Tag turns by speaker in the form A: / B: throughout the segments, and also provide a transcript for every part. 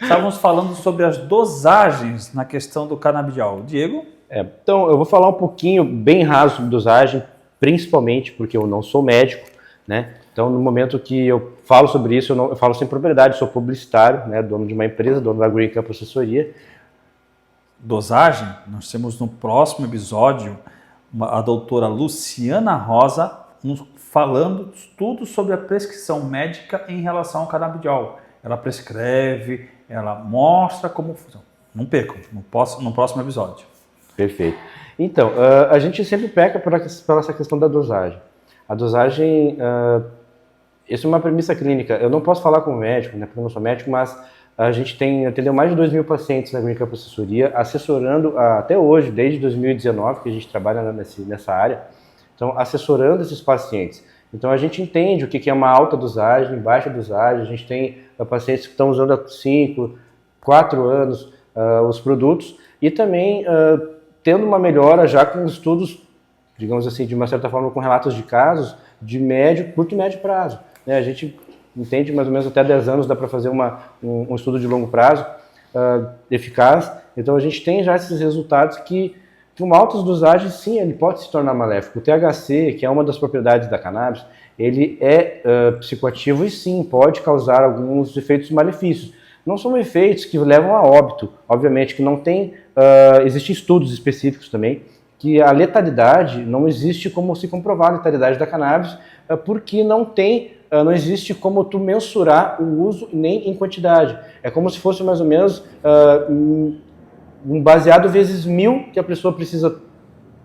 A: Estávamos falando sobre as dosagens na questão do canabidiol. Diego?
B: Então, eu vou falar um pouquinho, bem raso, sobre dosagem, principalmente porque eu não sou médico, né? Então, no momento que eu falo sobre isso, eu falo sem propriedade, sou publicitário, né? Dono de uma empresa, dono da Green Camp Assessoria.
A: Dosagem, nós temos no próximo episódio a doutora Luciana Rosa falando tudo sobre a prescrição médica em relação ao canabidiol. Ela prescreve, ela mostra como funciona. Não percam, no próximo episódio.
B: Perfeito. Então, a gente sempre peca por essa questão da dosagem. A dosagem, isso é uma premissa clínica. Eu não posso falar como médico, né, porque eu não sou médico, mas a gente atendeu mais de 2.000 pacientes na Green Camp Assessoria, assessorando até hoje, desde 2019, que a gente trabalha nessa área, então assessorando esses pacientes. Então a gente entende o que é uma alta dosagem, baixa dosagem, a gente tem pacientes que estão usando há 5, 4 anos os produtos e também tendo uma melhora já com estudos, digamos assim, de uma certa forma com relatos de casos de curto e médio prazo. Né? A gente entende mais ou menos até 10 anos dá para fazer um estudo de longo prazo eficaz. Então a gente tem já esses resultados que uma alta dosagem, sim, ele pode se tornar maléfico. O THC, que é uma das propriedades da cannabis, ele é psicoativo e sim, pode causar alguns efeitos malefícios. Não são efeitos que levam a óbito, obviamente, que não tem, existem estudos específicos também, que a letalidade, não existe como se comprovar a letalidade da cannabis, porque não existe como tu mensurar o uso nem em quantidade. É como se fosse mais ou menos um baseado vezes 1000 que a pessoa precisa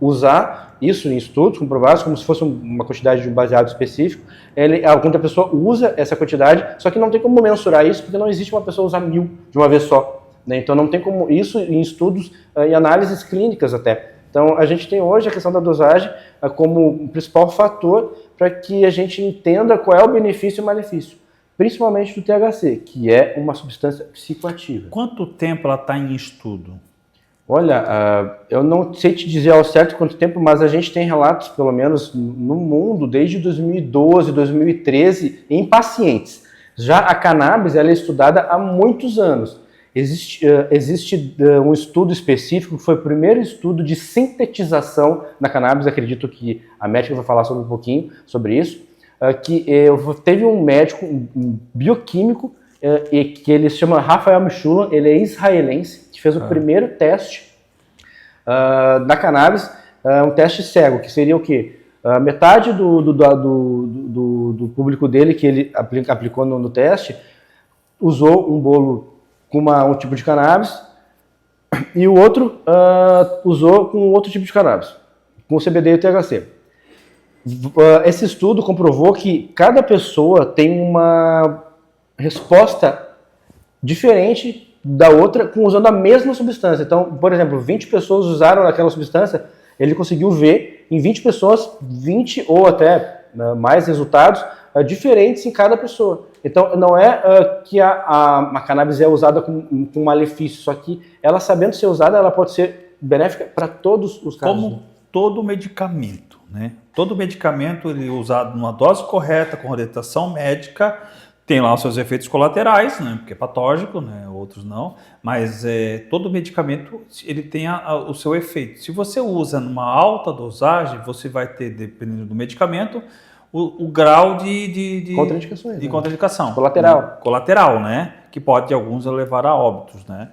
B: usar, isso em estudos comprovados, como se fosse uma quantidade de um baseado específico. Quando a pessoa usa essa quantidade, só que não tem como mensurar isso, porque não existe uma pessoa usar 1000 de uma vez só. Né? Então não tem como isso em estudos e análises clínicas até. Então a gente tem hoje a questão da dosagem como o principal fator para que a gente entenda qual é o benefício e o malefício, principalmente do THC, que é uma substância psicoativa.
A: Quanto tempo ela está em estudo?
B: Olha, eu não sei te dizer ao certo quanto tempo, mas a gente tem relatos, pelo menos no mundo, desde 2012, 2013, em pacientes. Já a cannabis ela é estudada há muitos anos. Existe um estudo específico, que foi o primeiro estudo de sintetização na cannabis, acredito que a médica vai falar sobre um pouquinho sobre isso, que teve um médico, um bioquímico, que ele se chama Rafael Mechoulam, ele é israelense, que fez o primeiro teste da cannabis, um teste cego, que seria o quê? Metade do público dele, que ele aplicou no teste, usou um bolo com um tipo de cannabis, e o outro usou com outro tipo de cannabis, com o CBD e o THC. Esse estudo comprovou que cada pessoa tem uma resposta diferente da outra usando a mesma substância. Então, por exemplo, 20 pessoas usaram aquela substância, ele conseguiu ver em 20 pessoas 20 ou até mais resultados diferentes em cada pessoa. Então, não é que a cannabis é usada com malefício, só que ela, sabendo ser usada, ela pode ser benéfica para todos os casos.
A: Como todo medicamento, né? Todo medicamento ele é usado numa dose correta, com orientação médica, tem lá os seus efeitos colaterais, né? Porque é patógeno, né? Outros não, mas todo medicamento ele tem o seu efeito. Se você usa numa alta dosagem, você vai ter, dependendo do medicamento, o grau de
B: contraindicações,
A: de
B: né?
A: colateral.
B: Colateral,
A: né? Que pode alguns levar a óbitos, né?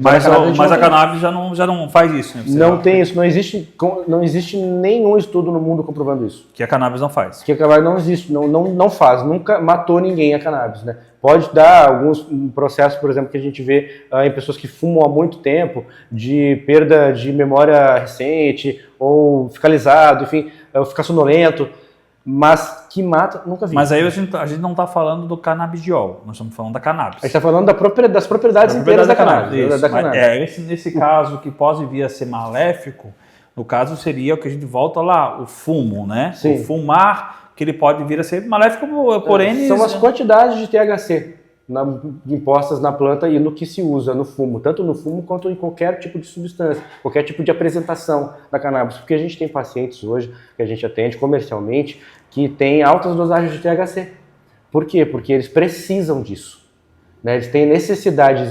B: Mas
A: a cannabis já não faz isso, né?
B: Não tem isso, não existe nenhum estudo no mundo comprovando isso.
A: Que a cannabis não faz.
B: Que a cannabis não existe, não faz, nunca matou ninguém a cannabis, né? Pode dar alguns processos, por exemplo, que a gente vê em pessoas que fumam há muito tempo, de perda de memória recente, ou ficar lisado, enfim, ou ficar sonolento. Mas que mata, nunca vi.
A: Mas aí a gente não está falando do canabidiol, nós estamos falando da cannabis.
B: A gente está falando das propriedades inteiras da cannabis.
A: Nesse caso, que pode vir a ser maléfico, no caso seria o que a gente volta lá, o fumo, né?
B: Sim.
A: O fumar, que ele pode vir a ser maléfico, porém...
B: São as quantidades de THC impostas na planta e no que se usa no fumo, tanto no fumo quanto em qualquer tipo de substância, qualquer tipo de apresentação da cannabis, porque a gente tem pacientes hoje que a gente atende comercialmente que tem altas dosagens de THC. Por quê? Porque eles precisam disso. né? Eles têm necessidade,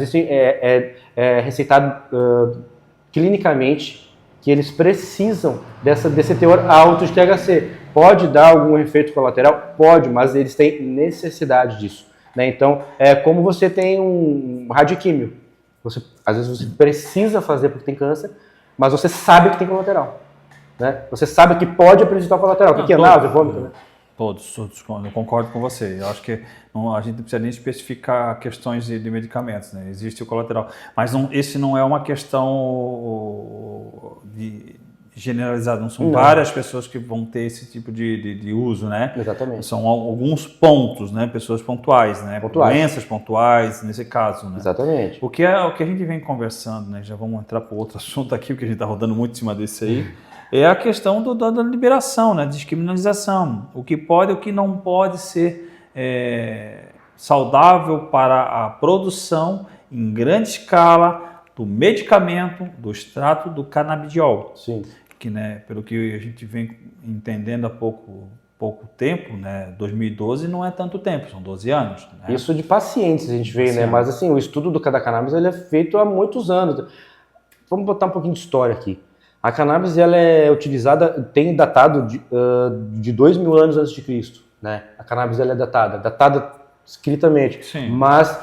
B: é receitado clinicamente que eles precisam desse teor alto de THC. Pode dar algum efeito colateral? Pode, mas eles têm necessidade disso, né? Então, é como você tem um radioquímio. Às vezes você precisa fazer porque tem câncer, mas você sabe que tem colateral, né? Você sabe que pode apresentar colateral. O que é náusea, vômito, né?
A: Todos, eu concordo com você. Eu acho que a gente não precisa nem especificar questões de medicamentos, né? Existe o colateral. Mas esse não é uma questão generalizada, não são várias pessoas que vão ter esse tipo de uso, né?
B: Exatamente.
A: São alguns pontos, né? Pessoas pontuais, né? Doenças pontuais, nesse caso, né?
B: Exatamente.
A: O que a gente vem conversando, né? Já vamos entrar para outro assunto aqui, porque a gente está rodando muito em cima desse aí. É a questão da liberação, né? Descriminalização. O que pode e o que não pode ser saudável para a produção em grande escala do medicamento, do extrato do canabidiol.
B: Sim.
A: Que, né, pelo que a gente vem entendendo há pouco tempo, né? 2012 não é tanto tempo, são 12 anos. Né?
B: Isso de pacientes a gente vê, né? Mas assim, o estudo do cannabis ele é feito há muitos anos. Vamos botar um pouquinho de história aqui. A cannabis ela é utilizada, tem datado de 2.000 anos antes de Cristo, né? A cannabis ela é datada escritamente.
A: Sim.
B: Mas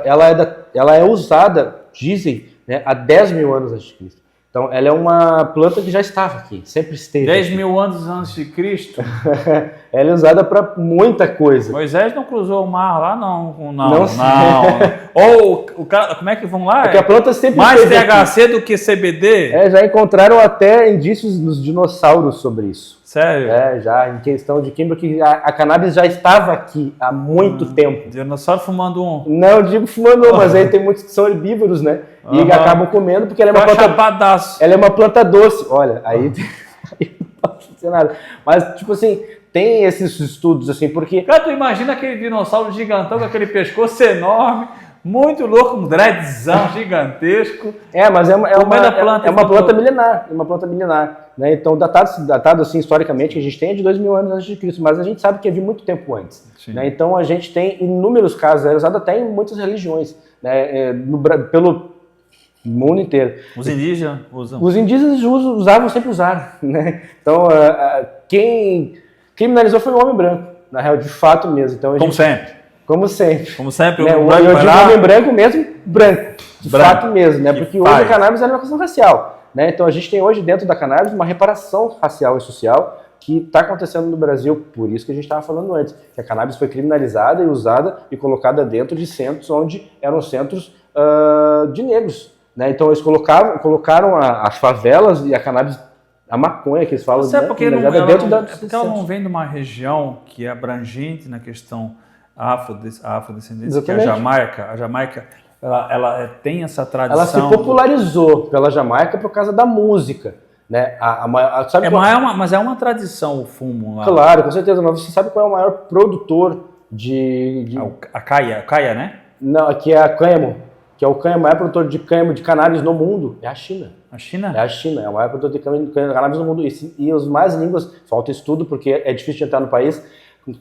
B: ela é usada, dizem, né, há 10.000 anos antes de Cristo. Então, ela é uma planta que já estava aqui, sempre esteve.
A: 10.000 anos antes de Cristo?
B: Ela é usada para muita coisa.
A: Moisés não cruzou o mar lá, não.
B: Não.
A: Ou o cara, como é que vão lá?
B: Porque a planta sempre
A: mais
B: esteve
A: THC
B: aqui.
A: do que CBD?
B: Já encontraram até indícios nos dinossauros sobre isso.
A: Sério?
B: Já, em questão de química, que a cannabis já estava aqui há muito tempo.
A: Dinossauro fumando um.
B: Não, eu digo fumando mas aí tem muitos que são herbívoros, né? E acabam comendo porque ela é uma planta...
A: Chapadaço.
B: Ela é uma planta doce. Olha, aí não pode ser nada. Mas, tipo assim, tem esses estudos, assim, porque...
A: Cara, tu imagina aquele dinossauro gigantão com aquele pescoço enorme, muito louco, um dreadzão gigantesco.
B: Mas é uma planta
A: milenar.
B: É uma planta milenar. Né? Então, datado assim, historicamente, que a gente tem é de 2.000 anos antes de Cristo, mas a gente sabe que havia muito tempo antes. Né? Então, a gente tem inúmeros casos, é usado até em muitas religiões, né? Pelo mundo inteiro.
A: Os indígenas usam.
B: Os indígenas sempre usaram. Né? Então, quem criminalizou foi o homem branco, na real, de fato mesmo. Então,
A: Como sempre.
B: Como sempre.
A: Como sempre,
B: né? Eu digo homem branco mesmo, branco. De fato mesmo, né? Porque hoje a cannabis é uma questão racial. Né? Então a gente tem hoje dentro da cannabis uma reparação racial e social que está acontecendo no Brasil, por isso que a gente estava falando antes, que a cannabis foi criminalizada e usada e colocada dentro de centros onde eram centros de negros. Né? Então eles colocaram as favelas e a cannabis, a maconha que eles falam,
A: né? Porque ela não vem de uma região que é abrangente na questão afrodescendente, que é a Jamaica. A Jamaica ela tem essa tradição.
B: Ela se popularizou pela Jamaica por causa da música. Né?
A: Mas é uma tradição o fumo lá.
B: Claro, com certeza. Mas você sabe qual é o maior produtor
A: A caia, né?
B: Não, aqui é a cânhamo. Que é o maior produtor de cânhamo de cannabis no mundo. É a China.
A: A China?
B: É a China. É o maior produtor de cannabis no mundo. E os mais línguas, falta estudo, porque é difícil de entrar no país,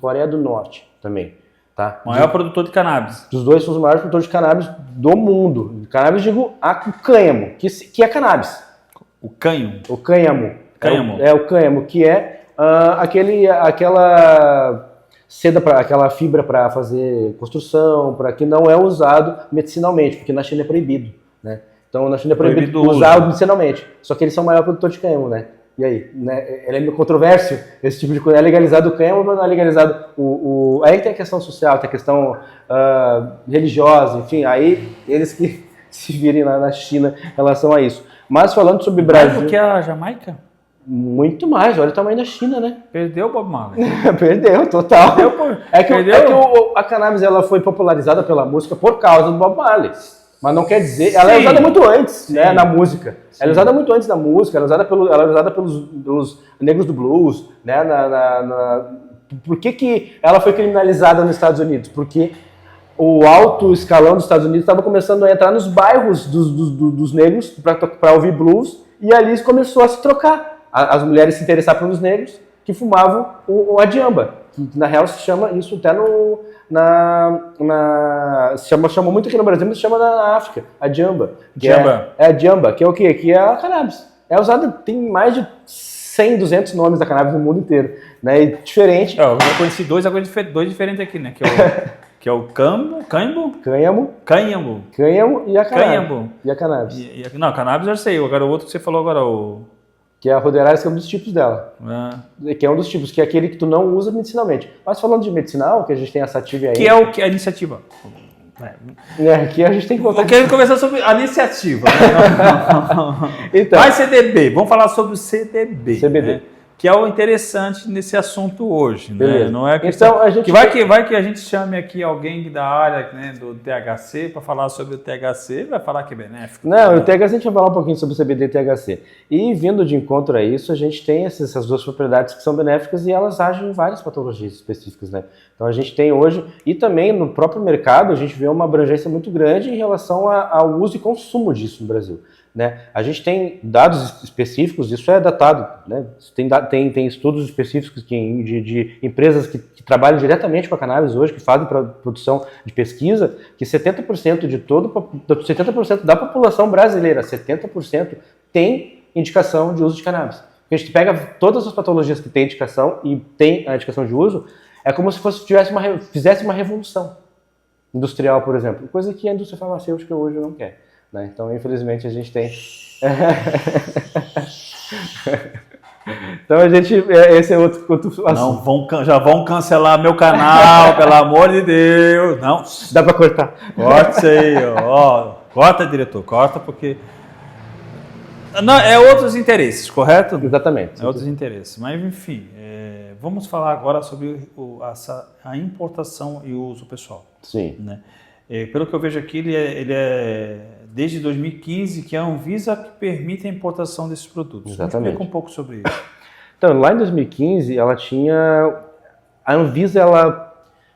B: Coreia do Norte também. Tá?
A: Maior produtor de cannabis.
B: Os dois são os maiores produtores de cannabis do mundo. Cannabis, digo, o cânhamo, que é cannabis.
A: O cânhamo?
B: O cânhamo.
A: Cânhamo.
B: É o cânhamo, que é aquela seda, aquela fibra para fazer construção, para que não é usado medicinalmente, porque na China é proibido. Né? Então, na China é proibido usar medicinalmente. Só que eles são o maior produtor de cânhamo, né? E aí, né? É meio controverso esse tipo de coisa. É legalizado o cânhamo, mas não é legalizado Aí tem a questão social, tem a questão religiosa, enfim. Aí eles que se virem lá na China em relação a isso. Mas falando sobre Brasil...
A: Mais do que a Jamaica?
B: Muito mais. Olha o tamanho da China, né?
A: Perdeu o Bob Marley.
B: Perdeu, total. A cannabis ela foi popularizada pela música por causa do Bob Marley. Mas não quer dizer... Ela é usada muito antes, né, na música. Sim. Ela é usada muito antes na música, ela é usada pelos negros do blues, né? Por que ela foi criminalizada nos Estados Unidos? Porque o alto escalão dos Estados Unidos estava começando a entrar nos bairros dos negros para ouvir blues, e ali começou a se trocar. As mulheres se interessaram pelos negros que fumavam a diamba. que na real se chama isso até chamou muito aqui no Brasil, mas se chama na África, a jamba. É a jamba, que é o quê? Que é a cannabis. É usada, tem mais de 100, 200 nomes da cannabis no mundo inteiro, né? E diferente.
A: Eu já conheci dois diferentes aqui, né? Que é o cânhamo e a cannabis.
B: E a cannabis.
A: Não, cannabis eu já sei. Agora o outro que você falou agora,
B: que é a Rhoderaria, que é um dos tipos dela. Que é um dos tipos, que é aquele que tu não usa medicinalmente. Mas falando de medicinal, que a gente tem a sativa aí...
A: Que é o que a iniciativa.
B: Que a gente tem que voltar...
A: Eu quero conversar sobre a iniciativa. Né?
B: Então,
A: Mas CDB, vamos falar sobre o CBD.
B: CBD.
A: Né? Que é o interessante nesse assunto hoje, né? Não é
B: questão, então, a gente
A: vai que a gente chame aqui alguém da área, né, do THC para falar sobre o THC, vai falar que é benéfico.
B: Não, né? O THC a gente vai falar um pouquinho sobre o CBD e THC. E vindo de encontro a isso, a gente tem essas duas propriedades que são benéficas e elas agem em várias patologias específicas, né? Então a gente tem hoje, e também no próprio mercado, a gente vê uma abrangência muito grande em relação ao uso e consumo disso no Brasil. Né? A gente tem dados específicos, isso é datado, né? Tem estudos específicos de empresas que trabalham diretamente com a cannabis hoje, que fazem produção de pesquisa, que 70% 70% da população brasileira, 70% tem indicação de uso de cannabis. A gente pega todas as patologias que tem indicação e tem a indicação de uso, é como se fizesse uma revolução industrial, por exemplo, coisa que a indústria farmacêutica hoje não quer. Né? Então, infelizmente, a gente tem... Então, esse é outro assunto.
A: Não, já vão cancelar meu canal, pelo amor de Deus. Não.
B: Dá para cortar.
A: Corta isso aí, ó. Corta, diretor, corta, porque... Não, é outros interesses, correto?
B: Exatamente.
A: É outros interesses. Mas, enfim, vamos falar agora sobre a importação e o uso pessoal.
B: Sim.
A: Né? Pelo que eu vejo aqui, ele é desde 2015 que a Anvisa que permite a importação desses produtos.
B: Exatamente.
A: Explica um pouco sobre isso.
B: Então, lá em 2015, a Anvisa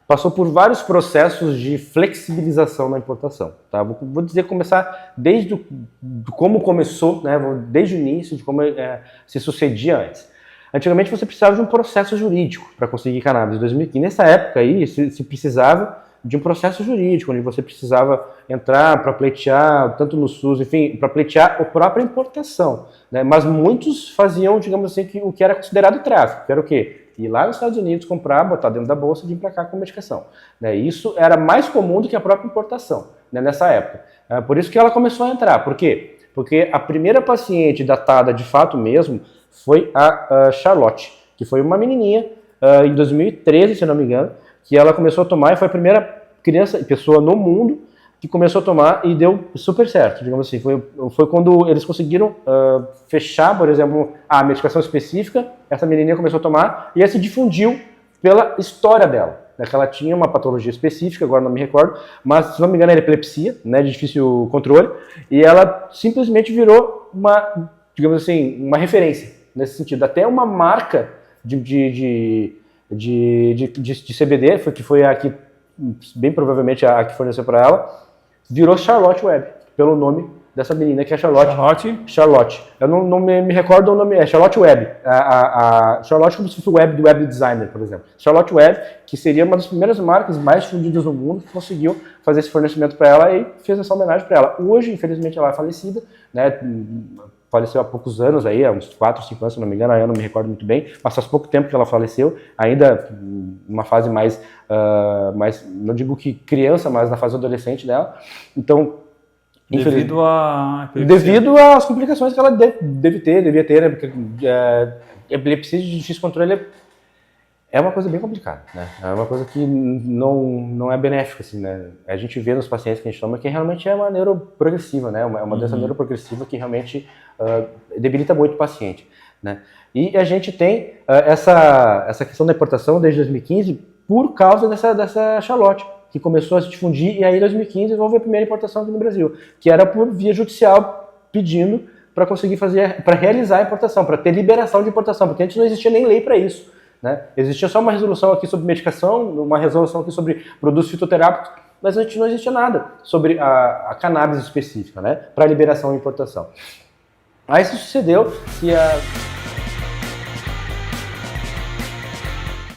B: passou por vários processos de flexibilização na importação. Tá? Vou começar desde como começou, né? Desde o início, de como se sucedia antes. Antigamente, você precisava de um processo jurídico para conseguir cannabis. Em 2015, nessa época aí, se precisava de um processo jurídico, onde você precisava entrar para pleitear, tanto no SUS, enfim, para pleitear a própria importação. Né? Mas muitos faziam, digamos assim, o que era considerado tráfico, que era o quê? Ir lá nos Estados Unidos, comprar, botar dentro da bolsa e vir para cá com medicação. Né? Isso era mais comum do que a própria importação, né, nessa época. Por isso que ela começou a entrar. Por quê? Porque a primeira paciente datada de fato mesmo foi a Charlotte, que foi uma menininha, em 2013, se não me engano, que ela começou a tomar e foi a primeira pessoa no mundo que começou a tomar e deu super certo, digamos assim. Foi quando eles conseguiram fechar, por exemplo, a medicação específica, essa menininha começou a tomar e ela se difundiu pela história dela. Né, que ela tinha uma patologia específica, agora não me recordo, mas se não me engano era epilepsia, né, de difícil controle, e ela simplesmente virou uma, digamos assim, uma referência nesse sentido. Até uma marca de CBD, que foi a que, bem provavelmente a que forneceu para ela, virou Charlotte Web, pelo nome dessa menina que é Charlotte. Eu não me recordo o nome, é Charlotte Web. A Charlotte como se fosse o web designer, por exemplo. Charlotte Web, que seria uma das primeiras marcas mais difundidas no mundo, que conseguiu fazer esse fornecimento para ela e fez essa homenagem para ela. Hoje, infelizmente, ela é falecida, né? Faleceu há poucos anos, aí, há uns 4, 5 anos, se não me engano, eu não me recordo muito bem, mas faz pouco tempo que ela faleceu, ainda numa fase mais, não digo que criança, mas na fase adolescente dela. Então,
A: devido
B: às complicações que ela devia ter, né? Porque epilepsia de difícil controle é uma coisa bem complicada, né? É uma coisa que não é benéfica, assim, né? A gente vê nos pacientes que a gente toma que realmente é uma neuroprogressiva, né? Uma doença neuroprogressiva que realmente debilita muito o paciente, né? E a gente tem essa questão da importação desde 2015 por causa dessa Charlotte, que começou a se difundir, e aí em 2015 houve a primeira importação aqui no Brasil, que era por via judicial, pedindo para conseguir para realizar a importação, para ter liberação de importação, porque antes não existia nem lei para isso, né? Existia só uma resolução aqui sobre medicação, uma resolução aqui sobre produtos fitoterápicos, mas antes não existia nada sobre a cannabis específica, né? Para liberação e importação. Aí isso sucedeu que